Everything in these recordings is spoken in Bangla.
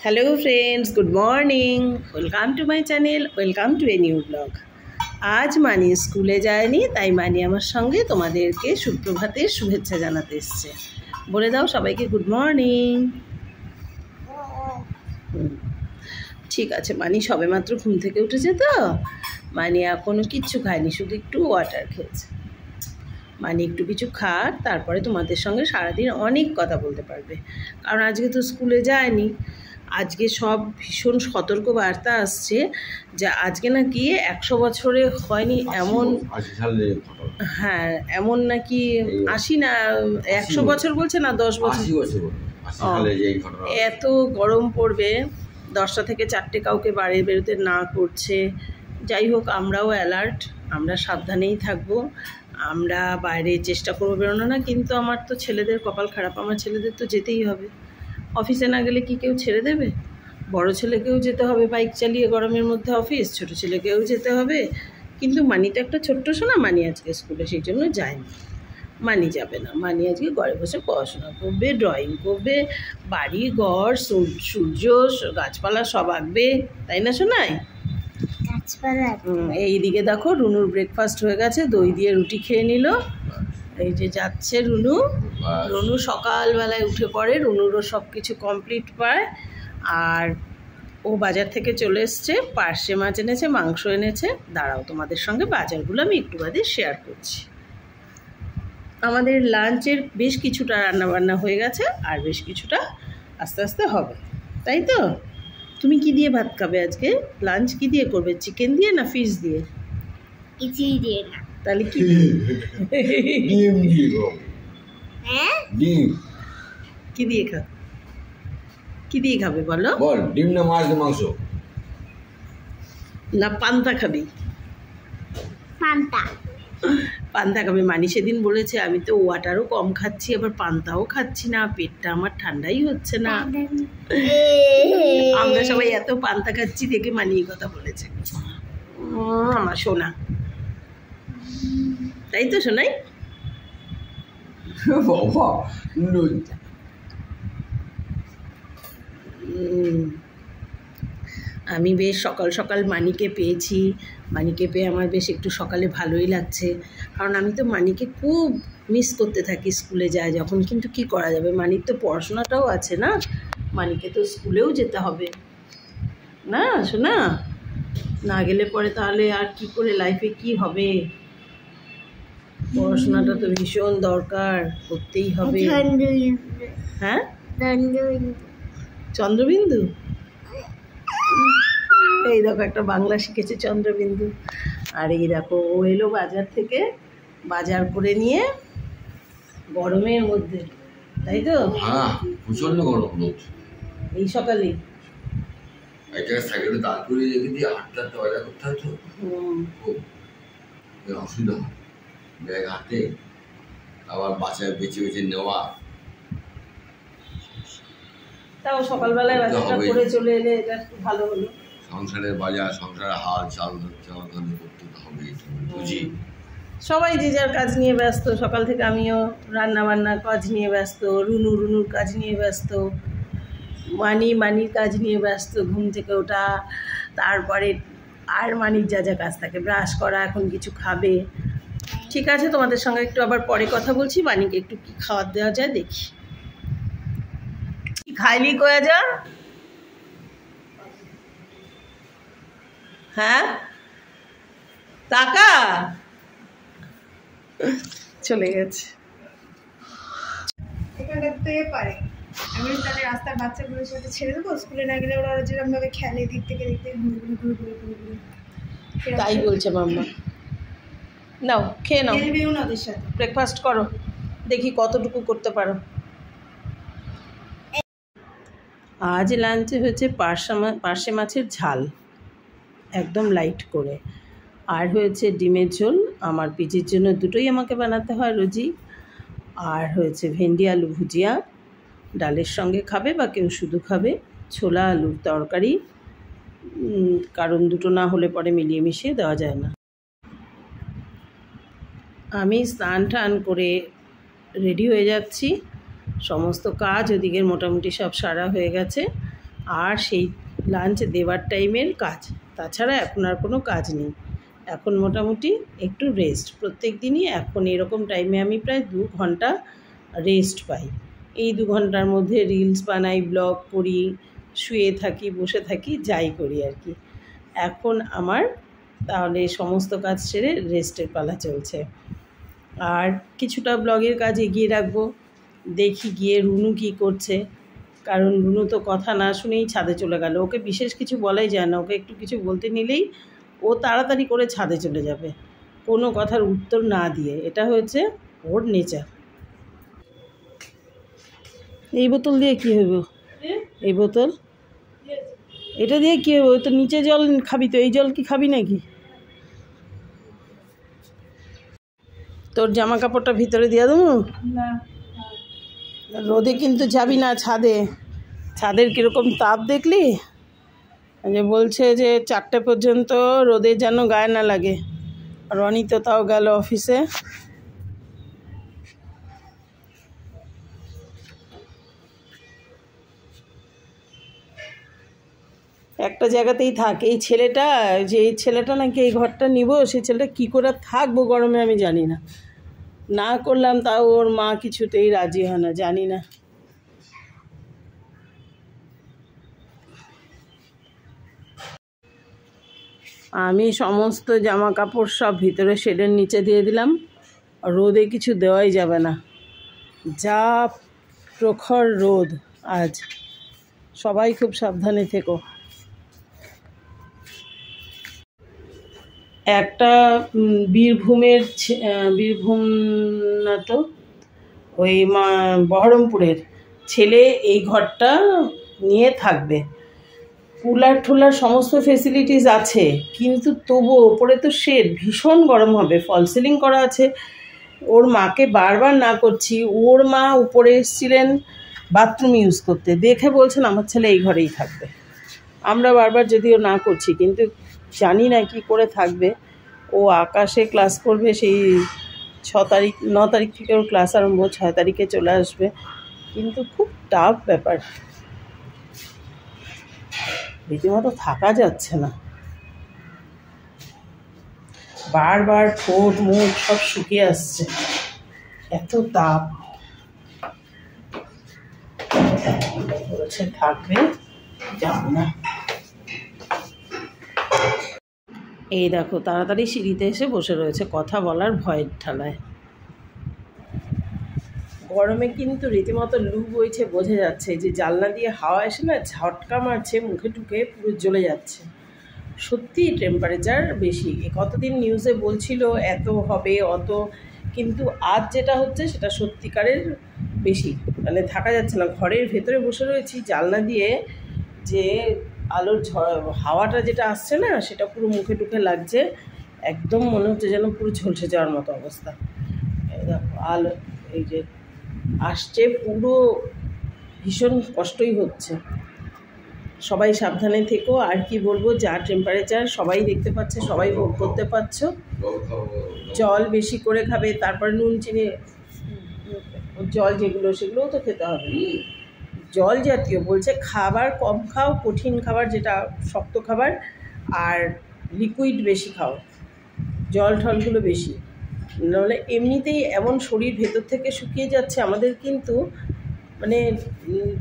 Hello friends, good morning. Welcome to my channel, welcome to a new blog. আজ মানি স্কুলে যায়নি, তাই মানি আমার সঙ্গে তোমাদেরকে সুপ্রভাতের শুভেচ্ছা জানাতে এসছে। বলে দাও সবাইকে গুড মর্নিং। ঠিক আছে, মানি সবেমাত্র ঘুম থেকে উঠেছে তো মানি এখনও কিচ্ছু খায়নি, শুধু একটু ওয়াটার খেয়েছে। মানে একটু কিছু খাক, তারপরে তোমাদের সঙ্গে সারাদিন অনেক কথা বলতে পারবে। কারণ আজকে তো স্কুলে যায়নি। আজকে সব ভীষণ সতর্ক বার্তা আসছে যে আজকে নাকি 100 বছরে হয়নি এমন, হ্যাঁ এমন নাকি 80 না 100 বছর বলছে না 10 বছর, এত গরম পড়বে। 10টা থেকে 4টে কাউকে বাইরে বেরোতে না করছে। যাই হোক, আমরাও অ্যালার্ট, আমরা সাবধানেই থাকবো। আমরা বাইরে চেষ্টা করবো বেরোনো না, কিন্তু আমার তো ছেলেদের কপাল খারাপ, আমার ছেলেদের তো যেতেই হবে। অফিসে না গেলে কি কেউ ছেড়ে দেবে? বড় ছেলেকেও যেতে হবে বাইক চালিয়ে গরমের মধ্যে অফিস, ছোট ছেলেকেও যেতে হবে। কিন্তু মানি তো একটা ছোট্ট সোনা, মানি আজকে স্কুলে সেই জন্য যায়নি। মানি যাবে না, মানি আজকে ঘরে বসে পড়াশোনা করবে, ড্রয়িং করবে, বাড়ি ঘর সূর্য গাছপালা সব আঁকবে, তাই না সোনাই? এইদিকে দেখো রুনুর ব্রেকফাস্ট হয়ে গেছে, দই দিয়ে রুটি খেয়ে নিল। এই যে যাচ্ছে রুনু। রুনু সকালবেলায় উঠে পড়ে, রুনুরও সব কিছু কমপ্লিট পায়। আর ও বাজার থেকে চলে এসছে, পার্শে মাছ এনেছে, মাংস এনেছে। দাঁড়াও, তোমাদের সঙ্গে বাজারগুলো আমি একটু বাদে শেয়ার করছি। আমাদের লাঞ্চের বেশ কিছুটা রান্নাবান্না হয়ে গেছে, আর বেশ কিছুটা আস্তে আস্তে হবে, তাই তো? তুমি কি দিয়ে ভাত খাবে আজকে? লাঞ্চ কি দিয়ে করবে, চিকেন দিয়ে না ফিশ দিয়ে? কিছুই দিয়ে না। তাহলে কি? ডিম দিয়ে গো। হ্যাঁ, ডিম। কি দিয়ে খাবে? কি দিয়ে খাবে বলো? বল, ডিম না মাছ না মাংস? না পান্তা খাবি? পান্তা। পান্তা খাবে। মানি সেদিন বলেছে আমি তো ওয়াটারও কম খাচ্ছি, আবার পান্তাও খাচ্ছি না, পেটটা আমার ঠান্ডাই হচ্ছে না। আমরা সবাই এত পান্তা খাচ্ছি দেখে মানি এই কথা বলেছে। আমার সোনা, তাই তো সোনাই? বাবা আমি বেশ সকাল সকাল মানিকে পেয়েছি। মানিকে পেয়ে আমার বেশ একটু সকালে ভালোই লাগছে, কারণ আমি তো মানিকে খুব মিস করতে থাকি স্কুলে যায় যখন। কিন্তু কি করা যাবে, মানির তো পড়াশোনাটাও আছে না, মানিকে তো স্কুলেও যেতে হবে না শোনা? না গেলে পরে তাহলে আর কি করে লাইফে কি হবে? পড়াশোনাটা তো ভীষণ দরকার, করতেই হবে। হ্যাঁ, চন্দ্রবিন্দু। এই দেখো একটা বাংলা শিখেছে, চন্দ্রবিন্দু। আর এই দেখো ও এলো বাজার থেকে, বাজার করে নিয়ে গরমের মধ্যে, তাই তো? হ্যাঁ, প্রচন্ড গরম রোদ। এই সকালে একটা সাইকেলে দাঁড় করে রেখে দিয়ে হাঁটতে হাঁটতে বাজার করতে হয় তো খুব অসুবিধা হয়। ব্যাগ হাতে, আবার বাচ্চা বেছে বেছে নেওয়া। তাও সকালবেলায় বাজারটা করে চলে এলে এটা একটু ভালো হলো। সংসারের বাজার, সংসারের হাল চাল চাল করতে হবে, বুঝি। সবাই যে যার কাজ নিয়ে ব্যস্ত, সকাল থেকে আমিও রান্না বান্নার কাজ নিয়ে ব্যস্ত, রুনুর কাজ নিয়ে ব্যস্ত, মানির কাজ নিয়ে ব্যস্ত, ঘুম থেকে ওঠা, তারপরে আর মানির যা যা কাজ থাকে, ব্রাশ করা, এখন কিছু খাবে। ঠিক আছে, তোমাদের সঙ্গে একটু আবার পরে কথা বলছি। মানিকে একটু কি খাবার দেওয়া যায় দেখি। কি খাইলি কয়া যা? হ্যাঁ, টাকা চলে গেছে। পারে আমি তাহলে রাস্তার বাচ্চাগুলোর সাথে ছেড়ে দেবো, স্কুলে না গেলে ওরা যেরকম ভাবে খেলে দিক থেকে দেখতে তাই বলছে মাম্মা। নাও খেয়ে নাও, খেলবেও না ওদের সাথে। ব্রেকফাস্ট করো, দেখি কতটুকু করতে পারো। আজ লাঞ্চে হয়েছে পার্শে মাছের ঝাল, একদম লাইট করে। আর হয়েছে ডিমের ঝোল, আমার পিজির জন্য দুটোই আমাকে বানাতে হয় রোজই। আর হয়েছে ভেন্ডি আলু ভুজিয়া, ডালের সঙ্গে খাবে বা কেউ শুধু খাবে। ছোলা আলুর তরকারি, কারণ দুটো না হলে পরে মিলিয়ে মিশিয়ে দেওয়া যায় না। আমি স্নান টান করে রেডি হয়ে যাচ্ছি, সমস্ত কাজ ওদিকে মোটামুটি সব সারা হয়ে গেছে। আর সেই লাঞ্চ দেওয়ার টাইমের কাজ। তাছাড়া এখন আর কোনো কাজ নেই, এখন মোটামুটি একটু রেস্ট। প্রত্যেক দিনই এখন এরকম টাইমে আমি প্রায় 2 ঘন্টা রেস্ট পাই। এই 2 ঘন্টার মধ্যে রিলস বানাই, ব্লগ করি, শুয়ে থাকি, বসে থাকি, যাই করি আর কি। এখন আমার তাহলে সমস্ত কাজ সেরে রেস্টের পালা চলছে। আর কিছুটা ব্লগের কাজ এগিয়ে রাখবো। দেখি গিয়ে রুনু কী করছে, কারণ রুনু তো কথা না শুনেই ছাদে চলে গেল। ওকে বিশেষ কিছু বলাই যায় না, ওকে একটু কিছু বলতে নিলেই ও তাড়াতাড়ি করে ছাদে চলে যাবে কোনো কথার উত্তর না দিয়ে। এটা হয়েছে ওর নেচার। এই বোতল দিয়ে কী হবে? এই বোতল এটা দিয়ে কী হবে? তো নিচে জল খাবি, তো এই জল কি খাবি নাকি? তোর জামা কাপড়টা ভিতরে দিয়ে দেবো? রোদে কিন্তু যাবি না ছাদে। ছাদের কীরকম তাপ দেখলি? যে বলছে যে 4টে পর্যন্ত রোদে যেন গায়ে না লাগে। রনি তো তাও গেল অফিসে। একটা জায়গাতেই থাক। এই ছেলেটা, যে এই ছেলেটা নাকি এই ঘরটা নিব, সেই ছেলেটা কী করে থাকবো গরমে আমি জানি না। না করলাম তাও ওর মা কিছুতেই রাজি হয় না, জানি না। আমি সমস্ত জামা কাপড় সব ভিতরে শেডের নিচে দিয়ে দিলাম। রোদে কিছু দেওয়াই যাবে না, যা প্রখর রোদ আজ। সবাই খুব সাবধানে থেকো। একটা বীরভূম না তো ওই বহরমপুরের ছেলে এই ঘরটা নিয়ে থাকবে। কুলার ঠুলার সমস্ত ফেসিলিটিস আছে, কিন্তু তবুও ওপরে তো শেড, ভীষণ গরম হবে। ফল সিলিং করা আছে। ওর মাকে বারবার না করছি, ওর মা উপরে এসেছিলেন বাথরুম ইউজ করতে, দেখে বলছেন আমার ছেলে এই ঘরেই থাকবে। আমরা বারবার যদিও না করছি, কিন্তু জানি না কি করে থাকবে। ও আকাশে ক্লাস করবে, সেই 9 তারিখ থেকে ওর ক্লাস আরম্ভ, 6 তারিখে চলে আসবে। কিন্তু খুব টাফ ব্যাপার, রীতিমতো থাকা যাচ্ছে না। বারবার ঠোঁট মুখ সব শুকিয়ে আসছে, এত তাপ। বলছে থাকবে, যাবো না। এই দেখো তাড়াতাড়ি সিঁড়িতে এসে বসে রয়েছে, কথা বলার ভয়ের ঠালায়। গরমে কিন্তু রীতিমতো লু বইছে, বোঝা যাচ্ছে। যে জানলা দিয়ে হাওয়া এসে না ঝটকা মারছে, মুখে ঢুকে পুরো জ্বলে যাচ্ছে। সত্যি টেম্পারেচার বেশি। কতদিন নিউজে বলছিল এত হবে অত, কিন্তু আজ যেটা হচ্ছে সেটা সত্যিকারের বেশি। মানে থাকা যাচ্ছে না। ঘরের ভেতরে বসে রয়েছি, জানলা দিয়ে যে আলোর হাওয়াটা যেটা আসছে না, সেটা পুরো মুখে টুখে লাগছে। একদম মনে হচ্ছে যেন পুরো ঝলসে যাওয়ার মতো অবস্থা। এই দেখো আলো এই যে আসছে, পুরো ভীষণ কষ্টই হচ্ছে। সবাই সাবধানে থেকো। আর কি বলবো, যা টেম্পারেচার সবাই দেখতে পাচ্ছে, সবাই ভোগ করতে পারছো। জল বেশি করে খাবে, তারপর নুন চিনি জল যেগুলো সেগুলোও তো খেতে হবে। জল জাতীয় বলছে, খাবার কম খাও, কঠিন খাবার যেটা শক্ত খাবার, আর লিকুইড বেশি খাও, জল ঠলগুলো বেশি। নাহলে এমনিতেই এমন শরীর ভেতর থেকে শুকিয়ে যাচ্ছে আমাদের, কিন্তু মানে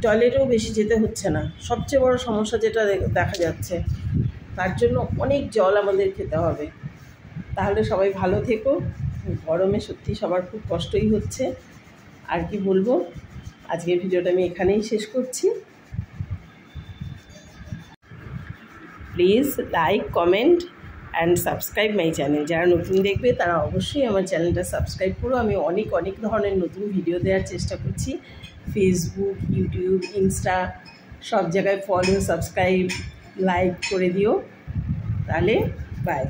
টয়লেটেও বেশি যেতে হচ্ছে না। সবচেয়ে বড় সমস্যা যেটা দেখা যাচ্ছে, তার জন্য অনেক জল আমাদের খেতে হবে। তাহলে সবাই ভালো থেকো। গরমে সত্যি সবার খুব কষ্টই হচ্ছে। আর কি বলবো, আজকের ভিডিওটা আমি এখানেই শেষ করছি। Please like, comment and subscribe my channel. যারা নতুন দেখবে তারা অবশ্যই আমার চ্যানেলটা সাবস্ক্রাইব করো। আমি অনেক ধরনের নতুন ভিডিও দেওয়ার চেষ্টা করছি। ফেসবুক, ইউটিউব, ইনস্টা সব জায়গায় ফলো, সাবস্ক্রাইব, লাইক করে দিও। তাহলে বাই।